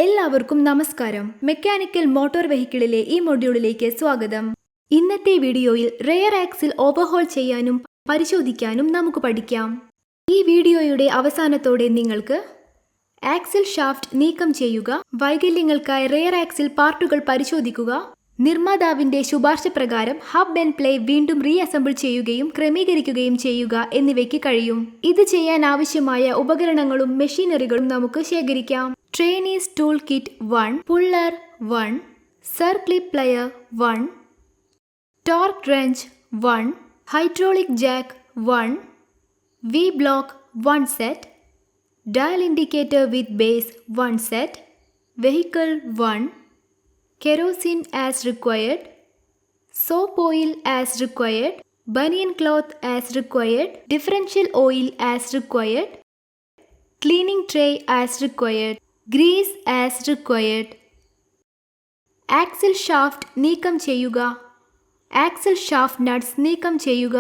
എല്ലാവർക്കും നമസ്കാരം. Mechanical motor വെഹിക്കിളിലെ ഈ മൊഡ്യൂളിലേക്ക് സ്വാഗതം. ഇന്നത്തെ വീഡിയോയിൽ റെയർ ആക്സിൽ ഓവർഹോൾ ചെയ്യാനും പരിശോധിക്കാനും നമുക്ക് പഠിക്കാം. ഈ വീഡിയോയുടെ അവസാനത്തോടെ നിങ്ങൾക്ക് ആക്സിൽ ഷാഫ്റ്റ് നീക്കം ചെയ്യുക, വൈകല്യങ്ങൾക്കായി റെയർ ആക്സിൽ പാർട്ടുകൾ പരിശോധിക്കുക, നിർമ്മാതാവിന്റെ ശുപാർശ പ്രകാരം ഹബ് ആൻഡ് പ്ലേ വീണ്ടും റീഅസംബിൾ ചെയ്യുകയും ക്രമീകരിക്കുകയും ചെയ്യുക എന്നിവയ്ക്ക് കഴിയും. ഇത് ചെയ്യാൻ ആവശ്യമായ ഉപകരണങ്ങളും മെഷീനറികളും നമുക്ക് ശേഖരിക്കാം. Trainees tool kit 1, puller 1, circlip plier 1, torque wrench 1, hydraulic jack 1, V block 1 set, dial indicator with base 1 set, vehicle 1, kerosene as required, soap oil as required, bunion cloth as required, differential oil as required, cleaning tray as required, grease as required. Axle shaft നീക്കം ചെയ്യുക. Axle shaft nuts നീക്കം ചെയ്യുക.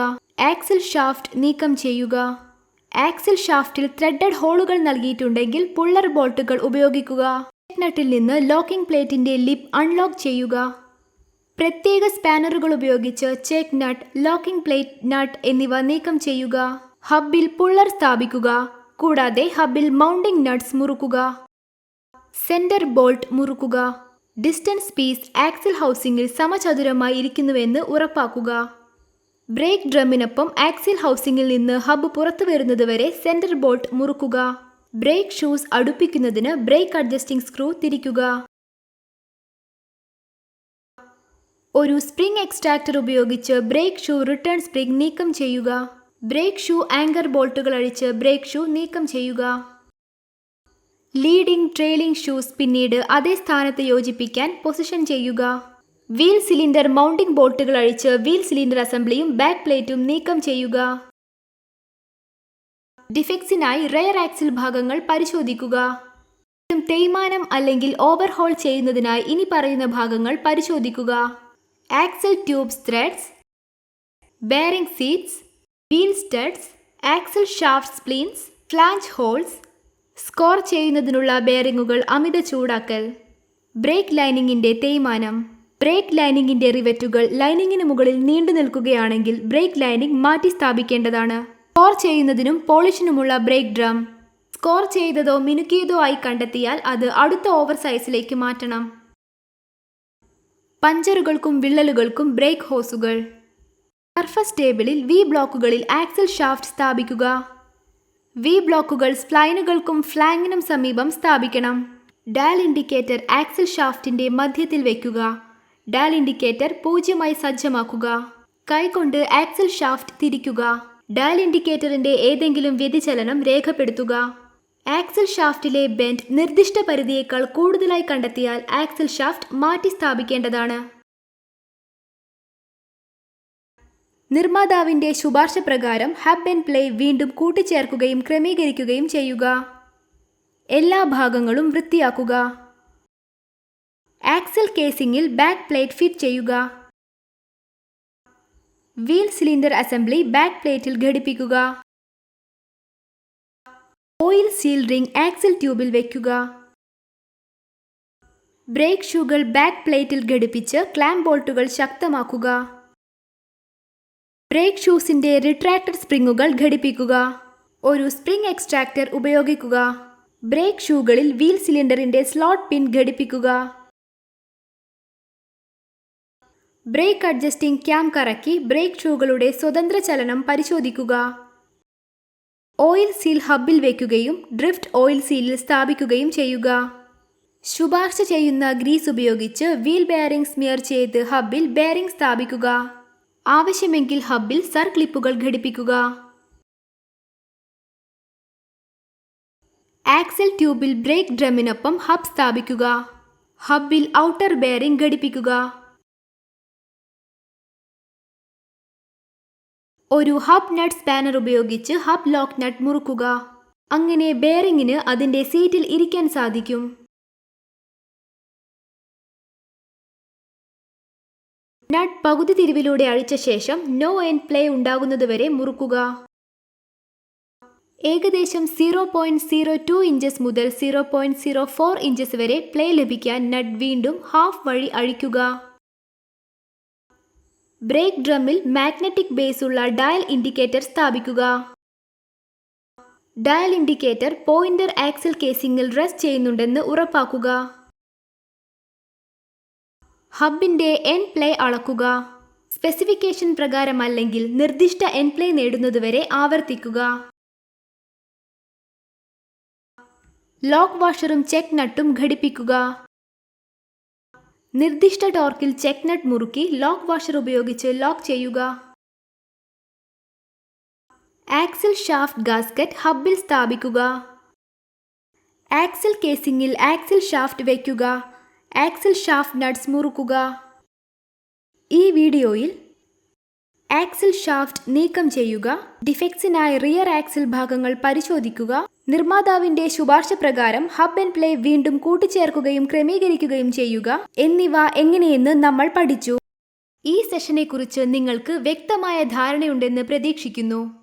Axle shaft നീക്കം ചെയ്യുക. Axle ഷാഫ്റ്റിൽ threaded ഹോളുകൾ നൽകിയിട്ടുണ്ടെങ്കിൽ puller ബോൾട്ടുകൾ ഉപയോഗിക്കുക. നട്ടിൽ നിന്ന് locking പ്ലേറ്റിന്റെ ലിപ്പ് അൺലോക്ക് ചെയ്യുക. പ്രത്യേക സ്പാനറുകൾ ഉപയോഗിച്ച് check nut, locking plate nut എന്നിവ നീക്കം ചെയ്യുക. ഹബിൽ പുള്ളർ സ്ഥാപിക്കുക. കൂടാതെ ഹബിൽ മൗണ്ടിംഗ് നട്ട്സ് മുറുക്കുക. സെന്റർ ബോൾട്ട് മുറുക്കുക. ഡിസ്റ്റൻസ് പീസ് ആക്സിൽ ഹൗസിംഗിൽ സമചതുരമായി ഇരിക്കുന്നുവെന്ന് ഉറപ്പാക്കുക. ബ്രേക്ക് ഡ്രമ്മിനൊപ്പം ആക്സിൽ ഹൗസിംഗിൽ നിന്ന് ഹബ് പുറത്തു വരുന്നതുവരെ സെന്റർ ബോൾട്ട് മുറുക്കുക. ബ്രേക്ക് ഷൂസ് അടുപ്പിക്കുന്നതിന് ബ്രേക്ക് അഡ്ജസ്റ്റിംഗ് സ്ക്രൂ തിരിക്കുക. ഒരു സ്പ്രിംഗ് എക്സ്ട്രാക്ടർ ഉപയോഗിച്ച് ബ്രേക്ക് ഷൂ റിട്ടേൺ സ്പ്രിംഗ് നീക്കം ചെയ്യുക. ബ്രേക്ക് ഷൂ ആങ്കർ ബോൾട്ടുകൾ അഴിച്ച് ബ്രേക്ക് ഷൂ നീക്കം ചെയ്യുക. ലീഡിംഗ് ട്രെയിലിംഗ് ഷൂസ് പിന്നീട് അതേ സ്ഥാനത്ത് യോജിപ്പിക്കാൻ പൊസിഷൻ ചെയ്യുക. വീൽ സിലിണ്ടർ മൗണ്ടിംഗ് ബോൾട്ടുകൾ അഴിച്ച് വീൽ സിലിണ്ടർ അസംബ്ലിയും ബാക്ക് പ്ലേറ്റും നീക്കം ചെയ്യുക. ഡിഫെക്ട്സിനായി റെയർ ആക്സിൽ ഭാഗങ്ങൾ പരിശോധിക്കുക. തേയ്മാനം അല്ലെങ്കിൽ ഓവർഹോൾ ചെയ്യുന്നതിനായി ഇനി പറയുന്ന ഭാഗങ്ങൾ പരിശോധിക്കുക. Axle tubes threads, bearing seats, wheel studs, axle shaft splines, flange holes, score ചെയ്യുന്നതിനുള്ള ബെയറിംഗുകൾ അമിത ചൂടാക്കൽ, ബ്രേക്ക് ലൈനിങ്ങിന്റെ തേയ്മാനം. ബ്രേക്ക് ലൈനിങ്ങിന്റെ റിവറ്റുകൾ ലൈനിങ്ങിന് മുകളിൽ നീണ്ടു നിൽക്കുകയാണെങ്കിൽ ബ്രേക്ക് ലൈനിങ് മാറ്റി സ്ഥാപിക്കേണ്ടതാണ്. സ്കോർ ചെയ്യുന്നതിനും പോളിഷിനുമുള്ള ബ്രേക്ക് ഡ്രം സ്കോർ ചെയ്തതോ മിനുക്കിയതോ ആയി കണ്ടെത്തിയാൽ അത് അടുത്ത ഓവർ സൈസിലേക്ക് മാറ്റണം. പഞ്ചറുകൾക്കും വിള്ളലുകൾക്കും ബ്രേക്ക് ഹോസുകൾ. സർഫസ് ടേബിളിൽ വി ബ്ലോക്കുകളിൽ ആക്സിൽ ഷാഫ്റ്റ് സ്ഥാപിക്കുക. വി ബ്ലോക്കുകൾ സ്പ്ലൈനുകൾക്കും ഫ്ലാങ്ങിനും സമീപം സ്ഥാപിക്കണം. ഡയൽ ഇൻഡിക്കേറ്റർ ആക്സിൽ ഷാഫ്റ്റിന്റെ മധ്യത്തിൽ വയ്ക്കുക. ഡയൽ ഇൻഡിക്കേറ്റർ 0 സജ്ജമാക്കുക. കൈകൊണ്ട് ആക്സിൽ ഷാഫ്റ്റ് തിരിക്കുക. ഡയൽ ഇൻഡിക്കേറ്ററിന്റെ ഏതെങ്കിലും വ്യതിചലനം രേഖപ്പെടുത്തുക. ആക്സിൽ ഷാഫ്റ്റിലെ ബെൻഡ് നിർദ്ദിഷ്ട പരിധിയേക്കാൾ കൂടുതലായി കണ്ടെത്തിയാൽ ആക്സിൽ ഷാഫ്റ്റ് മാറ്റി സ്ഥാപിക്കേണ്ടതാണ്. നിർമ്മാതാവിന്റെ ശുപാർശ പ്രകാരം ഹബ് ആൻഡ് പ്ലേ വീണ്ടും കൂട്ടിച്ചേർക്കുകയും ക്രമീകരിക്കുകയും ചെയ്യുക. എല്ലാ ഭാഗങ്ങളും വൃത്തിയാക്കുക. ആക്സിൽ കേസിംഗിൽ ബാക്ക് പ്ലേറ്റ് ഫിറ്റ് ചെയ്യുക. വീൽ സിലിണ്ടർ അസംബ്ലി ബാക്ക് പ്ലേറ്റിൽ ഘടിപ്പിക്കുക. ഓയിൽ സീൽ റിംഗ് ആക്സിൽ ട്യൂബിൽ വയ്ക്കുക. ബ്രേക്ക് ഷൂകൾ ബാക്ക് പ്ലേറ്റിൽ ഘടിപ്പിച്ച് ക്ലാമ്പ് ബോൾട്ടുകൾ ശക്തമാക്കുക. ബ്രേക്ക് ഷൂസിന്റെ റിട്രാക്ടഡ് സ്പ്രിങ്ങുകൾ ഘടിപ്പിക്കുക. ഒരു സ്പ്രിംഗ് എക്സ്ട്രാക്ടർ ഉപയോഗിക്കുക. ബ്രേക്ക് ഷൂകളിൽ വീൽ സിലിണ്ടറിന്റെ സ്ലോട്ട് പിൻ ഘടിപ്പിക്കുക. ബ്രേക്ക് അഡ്ജസ്റ്റിംഗ് ക്യാം കറക്കി ബ്രേക്ക് ഷൂകളുടെ സ്വതന്ത്ര ചലനം പരിശോധിക്കുക. ഓയിൽ സീൽ ഹബിൽ വയ്ക്കുകയും ഡ്രിഫ്റ്റ് ഓയിൽ സീലിൽ സ്ഥാപിക്കുകയും ചെയ്യുക. ശുപാർശ ചെയ്യുന്ന ഗ്രീസ് ഉപയോഗിച്ച് വീൽ ബെയറിംഗ് സ്മിയർ ചെയ്ത് ഹബിൽ ബെയറിംഗ് സ്ഥാപിക്കുക. ആവശ്യമെങ്കിൽ ഹബിൽ സർക്ലിപ്പുകൾ ഘടിപ്പിക്കുക. ആക്സിൽ ട്യൂബിൽ ബ്രേക്ക് ഡ്രമ്മിനൊപ്പം ഹബ് സ്ഥാപിക്കുക. ഹബിൽ ഔട്ടർ ബെയറിംഗ് ഘടിപ്പിക്കുക. ഒരു ഹബ് നട്ട് സ്പാനർ ഉപയോഗിച്ച് ഹബ് ലോക്ക് നട്ട് മുറുക്കുക. അങ്ങനെ ബെയറിംഗിന് അതിന്റെ സീറ്റിൽ ഇരിക്കാൻ സാധിക്കും. നട്ട് പകുതി തിരിവിലൂടെ അഴിച്ച ശേഷം നോ ആൻഡ് പ്ലേ ഉണ്ടാകുന്നതുവരെ മുറുക്കുക. ഏകദേശം 0.02 ഇഞ്ചസ് മുതൽ 0.04 ഇഞ്ചസ് വരെ പ്ലേ ലഭിക്കാൻ നട്ട് വീണ്ടും ഹാഫ് വഴി അഴിക്കുക. ബ്രേക്ക് ഡ്രമ്മിൽ മാഗ്നറ്റിക് ബേസുള്ള ഡയൽ ഇൻഡിക്കേറ്റർ സ്ഥാപിക്കുക. ഡയൽ ഇൻഡിക്കേറ്റർ പോയിന്റർ ആക്സിൽ കേസിംഗിൽ റെസ്റ്റ് ചെയ്യുന്നുണ്ടെന്ന് ഉറപ്പാക്കുക. ഹബിന്റെ എൻ പ്ലേ അളക്കുക. സ്പെസിഫിക്കേഷൻ പ്രകാരമല്ലെങ്കിൽ നിർദ്ദിഷ്ട എൻ പ്ലേ നേടുന്നതുവരെ ആവർത്തിക്കുക. ലോക്ക് വാഷറും ചെക്ക് നട്ടും ഘടിപ്പിക്കുക. നിർദ്ദിഷ്ട ടോർക്കിൽ ചെക്ക് നട്ട് മുറുക്കി ലോക്ക് വാഷർ ഉപയോഗിച്ച് ലോക്ക് ചെയ്യുക. ആക്സിൽ ഷാഫ്റ്റ് ഗാസ്കറ്റ് ഹബിൽ സ്ഥാപിക്കുക. ആക്സിൽ കേസിംഗിൽ ആക്സിൽ ഷാഫ്റ്റ് വയ്ക്കുക. ആക്സിൽ ഷാഫ്റ്റ് നട്ട്സ് മുറുക്കുക. ഈ വീഡിയോയിൽ ആക്സിൽ ഷാഫ്റ്റ് നീക്കം ചെയ്യുക, ഡിഫെക്ട്സിനായി റിയർ ആക്സിൽ ഭാഗങ്ങൾ പരിശോധിക്കുക, നിർമ്മാതാവിന്റെ ശുപാർശ പ്രകാരം ഹബ് ആൻഡ് പ്ലേ വീണ്ടും കൂട്ടിച്ചേർക്കുകയും ക്രമീകരിക്കുകയും ചെയ്യുക എന്നിവ എങ്ങനെയെന്ന് നമ്മൾ പഠിച്ചു. ഈ സെഷനെക്കുറിച്ച് നിങ്ങൾക്ക് വ്യക്തമായ ധാരണയുണ്ടെന്ന് പ്രതീക്ഷിക്കുന്നു.